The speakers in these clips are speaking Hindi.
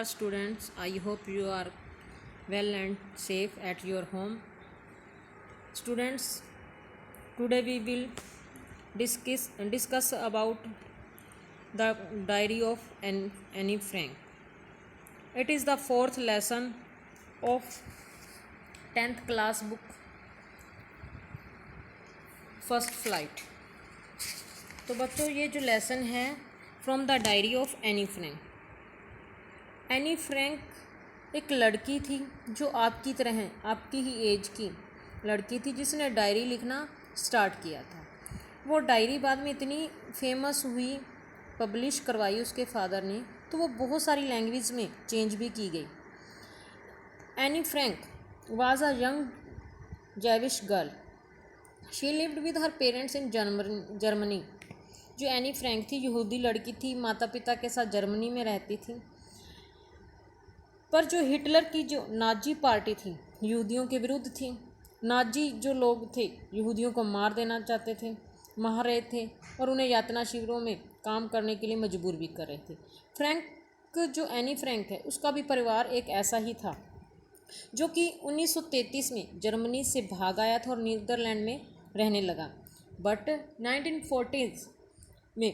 Students, I hope you are well and safe at your home. Students, today we will discuss about the diary of Anne Frank. It is the fourth lesson of 10th class book first flight. तो बच्चों, ये जो लेसन है from the diary of Anne Frank. Anne Frank एक लड़की थी जो आपकी तरह आपकी ही एज की लड़की थी, जिसने डायरी लिखना स्टार्ट किया था। वो डायरी बाद में इतनी फेमस हुई, पब्लिश करवाई उसके फादर ने, तो वो बहुत सारी लैंग्वेज में चेंज भी की गई। Anne Frank was a young Jewish girl. She lived with her parents in Germany. जो एनी फ्रैंक थी, यहूदी लड़की थी, माता पिता के साथ जर्मनी में रहती थी। पर जो हिटलर की जो नाजी पार्टी थी, यहूदियों के विरुद्ध थी। नाजी जो लोग थे, यहूदियों को मार देना चाहते थे, मार रहे थे और उन्हें यातना शिविरों में काम करने के लिए मजबूर भी कर रहे थे। फ्रैंक जो एनी फ्रैंक है, उसका भी परिवार एक ऐसा ही था जो कि 1933 में जर्मनी से भाग आया था और नीदरलैंड में रहने लगा। बट 1940s में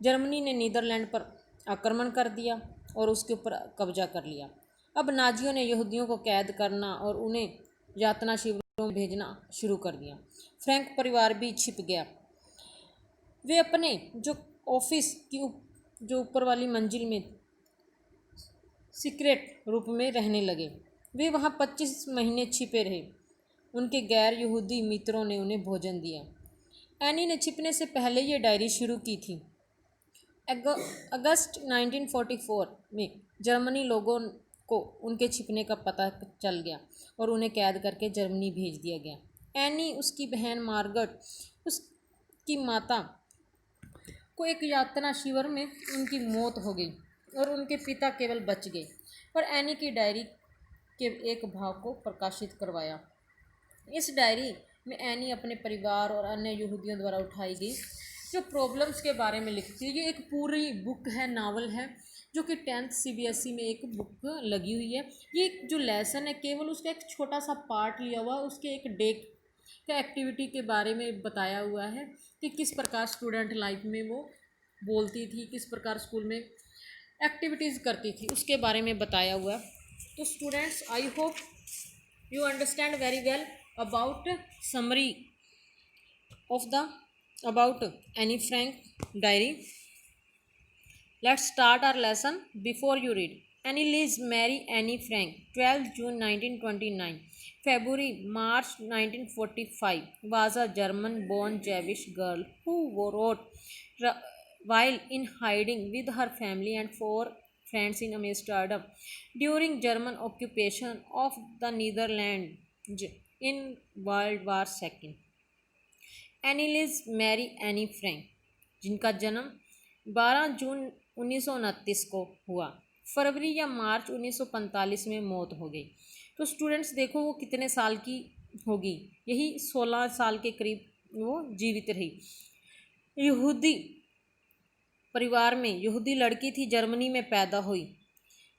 जर्मनी ने नीदरलैंड पर आक्रमण कर दिया और उसके ऊपर कब्जा कर लिया। अब नाजियों ने यहूदियों को कैद करना और उन्हें यातना शिविरों में भेजना शुरू कर दिया। फ्रैंक परिवार भी छिप गया। वे अपने जो ऑफिस की जो ऊपर वाली मंजिल में सीक्रेट रूप में रहने लगे। वे वहाँ 25 महीने छिपे रहे। उनके गैर यहूदी मित्रों ने उन्हें भोजन दिया। एनी ने छिपने से पहले ये डायरी शुरू की थी। अगस्त 1944 में जर्मनी लोगों को उनके छिपने का पता चल गया और उन्हें कैद करके जर्मनी भेज दिया गया। एनी, उसकी बहन मार्गरेट, उसकी माता को एक यातना शिविर में उनकी मौत हो गई और उनके पिता केवल बच गए। पर एनी की डायरी के एक भाग को प्रकाशित करवाया। इस डायरी में एनी अपने परिवार और अन्य यहूदियों द्वारा उठाई गई जो प्रॉब्लम्स के बारे में लिखती है। ये एक पूरी बुक है, नावल है, जो कि 10th CBSE में एक बुक लगी हुई है। ये जो लेसन है, केवल उसका एक छोटा सा पार्ट लिया हुआ, उसके एक डे का एक्टिविटी के बारे में बताया हुआ है कि किस प्रकार स्टूडेंट लाइफ में वो बोलती थी, किस प्रकार स्कूल में एक्टिविटीज़ करती थी, उसके बारे में बताया हुआ है। तो students, I hope you understand very well about summary of the about Anne Frank diary. Let's start our lesson. Before you read, Anneliese Mary Anne Frank, 12 June 1929, February March 1945, was a German-born Jewish girl who wrote while in hiding with her family and four friends in Amsterdam during German occupation of the Netherlands in World War II. Anneliese Mary Anne Frank, जिनका जन्म 12 जून 1929 को हुआ, फरवरी या मार्च 1945 में मौत हो गई। तो स्टूडेंट्स देखो, वो कितने साल की होगी? यही 16 साल के करीब वो जीवित रही। यहूदी परिवार में यहूदी लड़की थी, जर्मनी में पैदा हुई,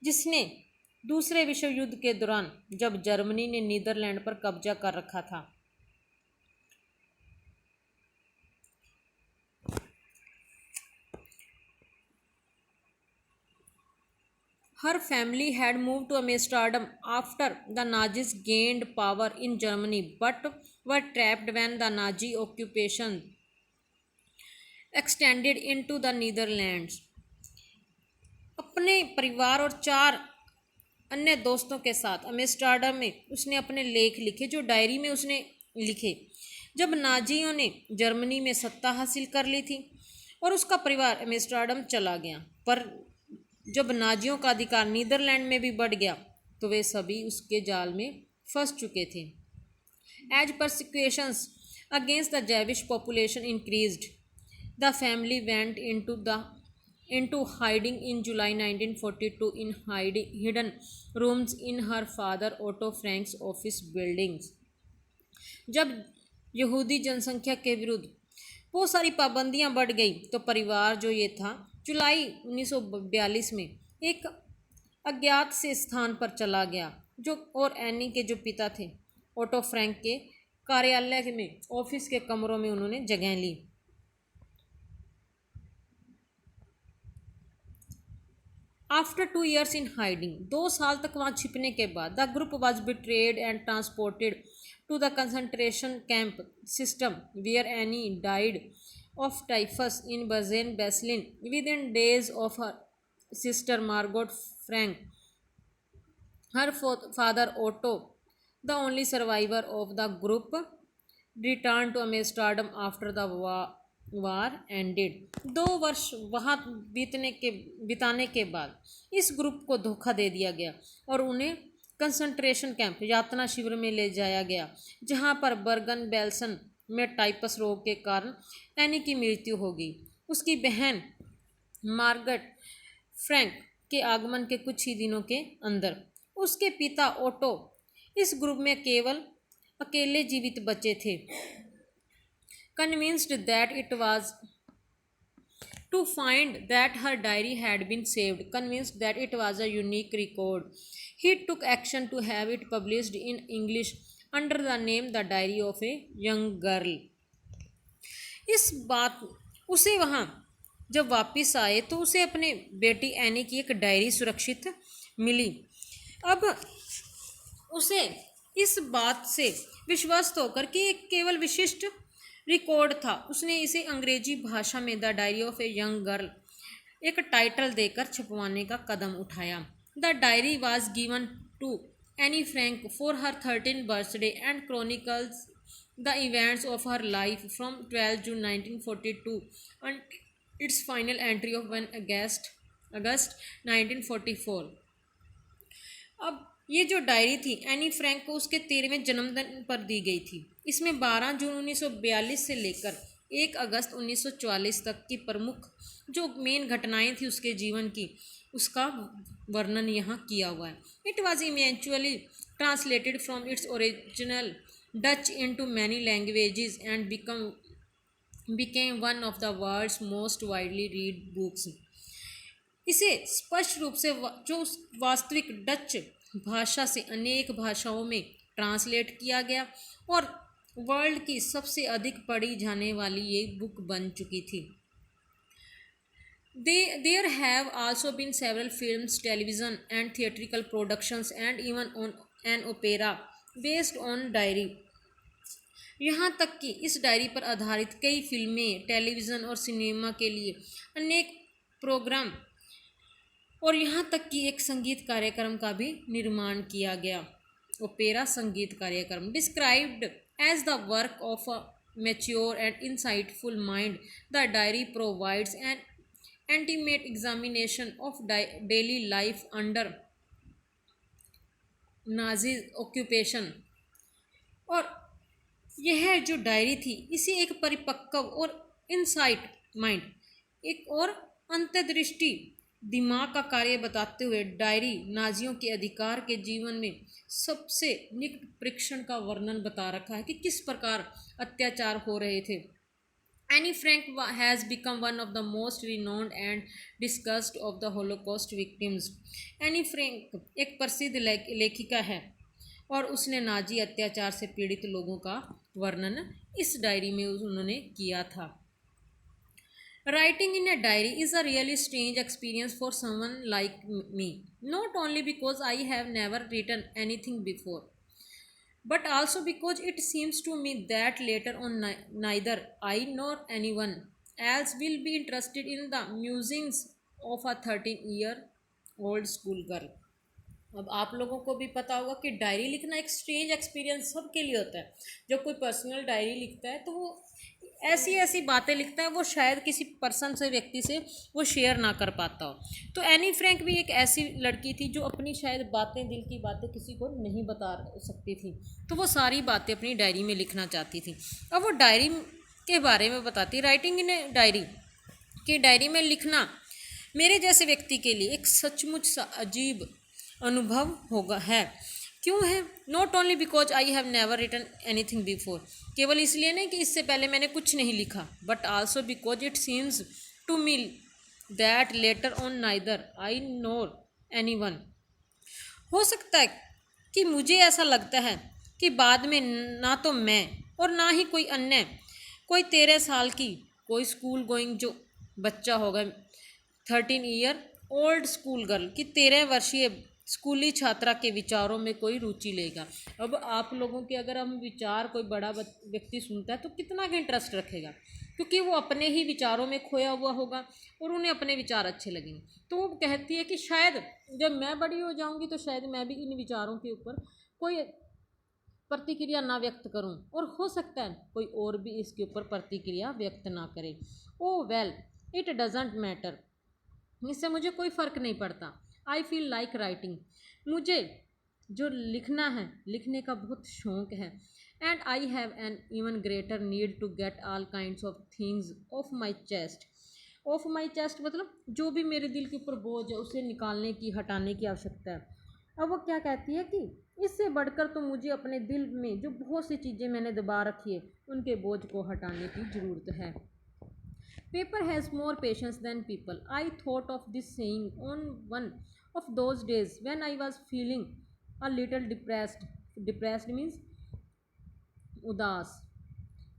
जिसने दूसरे विश्व युद्ध के दौरान, जब जर्मनी ने नीदरलैंड पर कब्जा कर रखा था, her family had moved to Amsterdam after the Nazis gained power in Germany, but were trapped when the Nazi occupation extended into the Netherlands. अपने परिवार और 4 अन्य दोस्तों के साथ एम्स्टर्डम में उसने अपने लेख लिखे, जो डायरी में उसने लिखे जब नाजियों ने जर्मनी में सत्ता हासिल कर ली थी और उसका परिवार एम्स्टर्डम चला गया। पर जब नाजियों का अधिकार नीदरलैंड में भी बढ़ गया तो वे सभी उसके जाल में फंस चुके थे। As persecutions against the Jewish population increased, the family went into hiding in July 1942 in hidden rooms in her father Otto Frank's office buildings. जब यहूदी जनसंख्या के विरुद्ध बहुत सारी पाबंदियां बढ़ गई तो परिवार जो ये था, जुलाई 1942 में एक अज्ञात से स्थान पर चला गया जो और एनी के जो पिता थे ओटो फ्रैंक के कार्यालय में ऑफिस के कमरों में उन्होंने जगह ली। आफ्टर 2 years इन हाइडिंग, 2 साल तक वहाँ छिपने के बाद the group was betrayed and transported to the concentration camp system where Anne died of typhus in Bergen Belsen within days of her sister Margot Frank, her father Otto the only survivor of the group return to Amsterdam after the war ended. 2 वर्ष वहाँ बिताने के बाद इस ग्रुप को धोखा दे दिया गया और उन्हें कंसंट्रेशन कैंप यातना शिविर में ले जाया गया जहाँ पर बर्गन बेल्सन में टाइपस रोग के कारण एनी की मृत्यु हो गई। उसकी बहन मार्गरेट फ्रैंक के आगमन के कुछ ही दिनों के अंदर उसके पिता ओटो इस ग्रुप में केवल अकेले जीवित बचे थे। Convinced that it was to find that her diary had been saved, convinced that it was a unique record, he took action to have it published in English under the name The Diary of a Young Girl। इस बात उसे वहाँ जब वापस आए तो उसे अपने बेटी एनी की एक डायरी सुरक्षित मिली। अब उसे इस बात से विश्वास होकर कि एक केवल विशिष्ट रिकॉर्ड था, उसने इसे अंग्रेजी भाषा में the diary of a young girl एक टाइटल देकर छपवाने का कदम उठाया। The diary was given to Anne Frank for her 13th birthday and chronicles the events of her life from 12 June 1942 and its final entry of 1 August 1944। अब ये जो डायरी थी एनी फ्रैंक को उसके 13वें जन्मदिन पर दी गई थी। इसमें 12 जून 1942 से लेकर 1 अगस्त 1944 तक की प्रमुख जो मेन घटनाएं थी उसके जीवन की उसका वर्णन यहाँ किया हुआ है। It was eventually translated from its original Dutch into many languages and became one of the world's most widely read books. इसे स्पष्ट रूप से जो वास्तविक डच भाषा से अनेक भाषाओं में ट्रांसलेट किया गया और वर्ल्ड की सबसे अधिक पढ़ी जाने वाली ये बुक बन चुकी थी। There have also been several films, television and theatrical productions and even on an opera based on diary। यहाँ तक कि इस डायरी पर आधारित कई फिल्में, टेलीविज़न और सिनेमा के लिए अनेक प्रोग्राम और यहाँ तक कि एक संगीत कार्यक्रम का भी निर्माण किया गया। ओपेरा संगीत कार्यक्रम described as the work of a mature and insightful mind, the diary provides an intimate examination of daily life under Nazi occupation. और यह जो डायरी थी इसे एक परिपक्व और इंसाइट माइंड, एक और अंतर्दृष्टि दिमाग का कार्य बताते हुए डायरी नाजियों के अधिकार के जीवन में सबसे निकट परीक्षण का वर्णन बता रखा है कि किस प्रकार अत्याचार हो रहे थे। Anne Frank has become one of the most renowned and discussed of the Holocaust victims. Anne Frank एक प्रसिद्ध लेखिका है और उसने नाजी अत्याचार से पीड़ित लोगों का वर्णन इस डायरी में उन्होंने किया था। Writing in a diary is a really strange experience for someone like me, not only because I have never written anything before, but also because it seems to me that later on neither I nor anyone else will be interested in the musings of a 13-year-old schoolgirl। अब आप लोगों को भी पता होगा कि डायरी लिखना एक स्ट्रेंज एक्सपीरियंस सबके लिए होता है। जब कोई पर्सनल डायरी लिखता है तो वो ऐसी ऐसी बातें लिखता है वो शायद किसी पर्सन से व्यक्ति से वो शेयर ना कर पाता हो। तो एनी फ्रैंक भी एक ऐसी लड़की थी जो अपनी शायद बातें, दिल की बातें किसी को नहीं बता सकती थी, तो वो सारी बातें अपनी डायरी में लिखना चाहती थी। अब वो डायरी के बारे में बताती, राइटिंग इन ए डायरी कि डायरी में लिखना मेरे जैसे व्यक्ति के लिए एक सचमुच सा अजीब अनुभव होगा है। क्यों है? Not only because I have never written anything before, केवल इसलिए नहीं कि इससे पहले मैंने कुछ नहीं लिखा, but also because it seems to me that later on neither I nor anyone हो सकता है कि मुझे ऐसा लगता है कि बाद में ना तो मैं और ना ही कोई अन्य कोई 13 साल की कोई स्कूल गोइंग जो बच्चा होगा 13 ईयर ओल्ड स्कूल गर्ल की 13 वर्षीय स्कूली छात्रा के विचारों में कोई रुचि लेगा। अब आप लोगों के अगर हम विचार कोई बड़ा व्यक्ति सुनता है तो कितना का इंटरेस्ट रखेगा, क्योंकि वो अपने ही विचारों में खोया हुआ होगा और उन्हें अपने विचार अच्छे लगेंगे। तो वो कहती है कि शायद जब मैं बड़ी हो जाऊंगी तो शायद मैं भी इन विचारों के ऊपर कोई प्रतिक्रिया ना व्यक्त करूं, और हो सकता है कोई और भी इसके ऊपर प्रतिक्रिया व्यक्त ना करे। ओ वेल इट डजेंट मैटर, इससे मुझे कोई फ़र्क नहीं पड़ता। आई फील लाइक राइटिंग, मुझे जो लिखना है, लिखने का बहुत शौक़ है। And I have an even greater need to get all kinds of things off my chest. Off my chest मतलब जो भी मेरे दिल के ऊपर बोझ है उसे निकालने की, हटाने की आवश्यकता है। अब वो क्या कहती है कि इससे बढ़कर तो मुझे अपने दिल में जो बहुत सी चीज़ें मैंने दबा रखी है उनके बोझ को हटाने की ज़रूरत है। Paper has more patience than people. I thought of this saying on one of those days when I was feeling a little depressed. Depressed means उदास।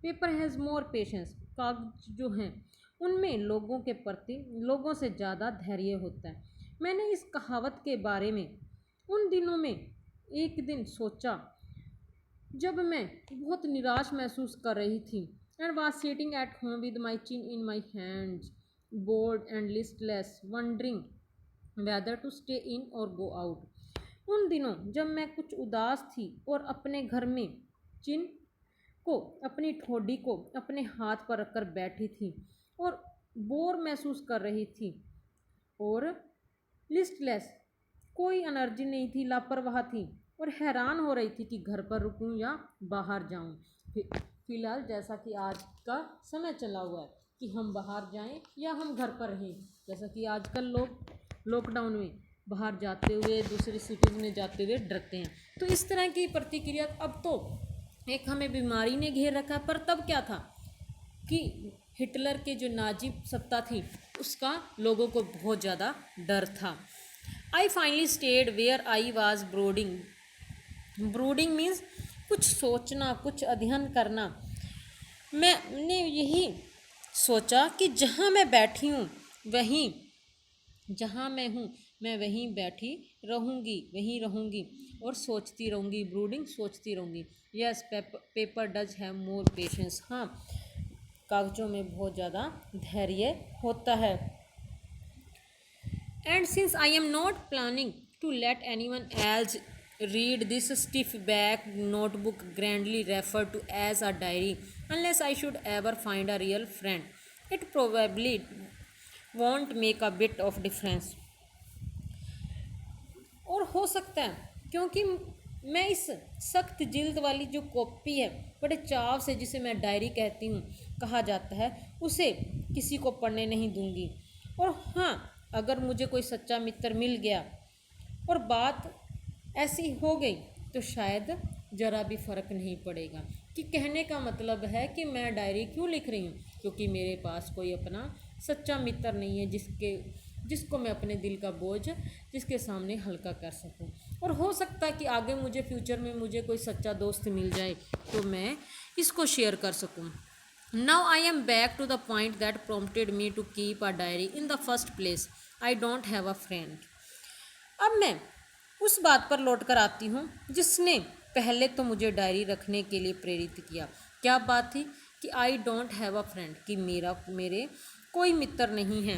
पेपर हैज़ मोर पेशेंस, कागज जो हैं उनमें लोगों के प्रति लोगों से ज़्यादा धैर्य होता है। मैंने इस कहावत के बारे में उन दिनों में एक दिन सोचा जब मैं बहुत निराश महसूस कर रही थी and was sitting at home with my chin in my hands, bored and listless, wondering whether to stay in or go out. उन दिनों जब मैं कुछ उदास थी और अपने घर में चिन को, अपनी ठोडी को अपने हाथ पर रखकर बैठी थी और बोर महसूस कर रही थी और लिस्टलेस, कोई एनर्जी नहीं थी, लापरवाह थी और हैरान हो रही थी कि घर पर रुकूं या बाहर जाऊं। फिलहाल जैसा कि आज का समय चला हुआ है कि हम बाहर जाएं या हम घर पर रहें, जैसा कि आजकल लोग लॉकडाउन में बाहर जाते हुए, दूसरी सिटीज़ में जाते हुए डरते हैं। तो इस तरह की प्रतिक्रिया, अब तो एक हमें बीमारी ने घेर रखा, पर तब क्या था कि हिटलर के जो नाजी सत्ता थी उसका लोगों को बहुत ज़्यादा डर था। I finally stayed where I was brooding. Brooding means कुछ सोचना, कुछ अध्ययन करना। मैंने यही सोचा कि जहाँ मैं बैठी हूँ वहीं, जहाँ मैं हूँ मैं वहीं बैठी रहूँगी, वहीं रहूँगी और सोचती रहूँगी। ब्रूडिंग सोचती रहूँगी। Yes, paper does have more patience. हाँ, कागज़ों में बहुत ज़्यादा धैर्य होता है। And since I am not planning to let anyone else read this stiff back notebook grandly referred to as a diary unless I should ever find a real friend, it probably won't make a bit of difference. और हो सकता है क्योंकि मैं इस सख्त जिल्द वाली जो कॉपी है, बड़े चाव से जिसे मैं डायरी कहती हूँ, कहा जाता है, उसे किसी को पढ़ने नहीं दूंगी। और हाँ, अगर मुझे कोई सच्चा मित्र मिल गया और बात ऐसी हो गई तो शायद ज़रा भी फ़र्क नहीं पड़ेगा। कि कहने का मतलब है कि मैं डायरी क्यों लिख रही हूँ, क्योंकि मेरे पास कोई अपना सच्चा मित्र नहीं है जिसको मैं अपने दिल का बोझ जिसके सामने हल्का कर सकूँ। और हो सकता है कि आगे मुझे फ्यूचर में मुझे कोई सच्चा दोस्त मिल जाए तो मैं इसको शेयर कर सकूँ। Now I am back to the point that prompted me to keep a diary in the first place. I don't have a friend. अब मैं उस बात पर लौट कर आती हूँ जिसने पहले तो मुझे डायरी रखने के लिए प्रेरित किया। क्या बात थी कि आई डोंट हैव अ फ्रेंड, कि मेरे कोई मित्र नहीं है।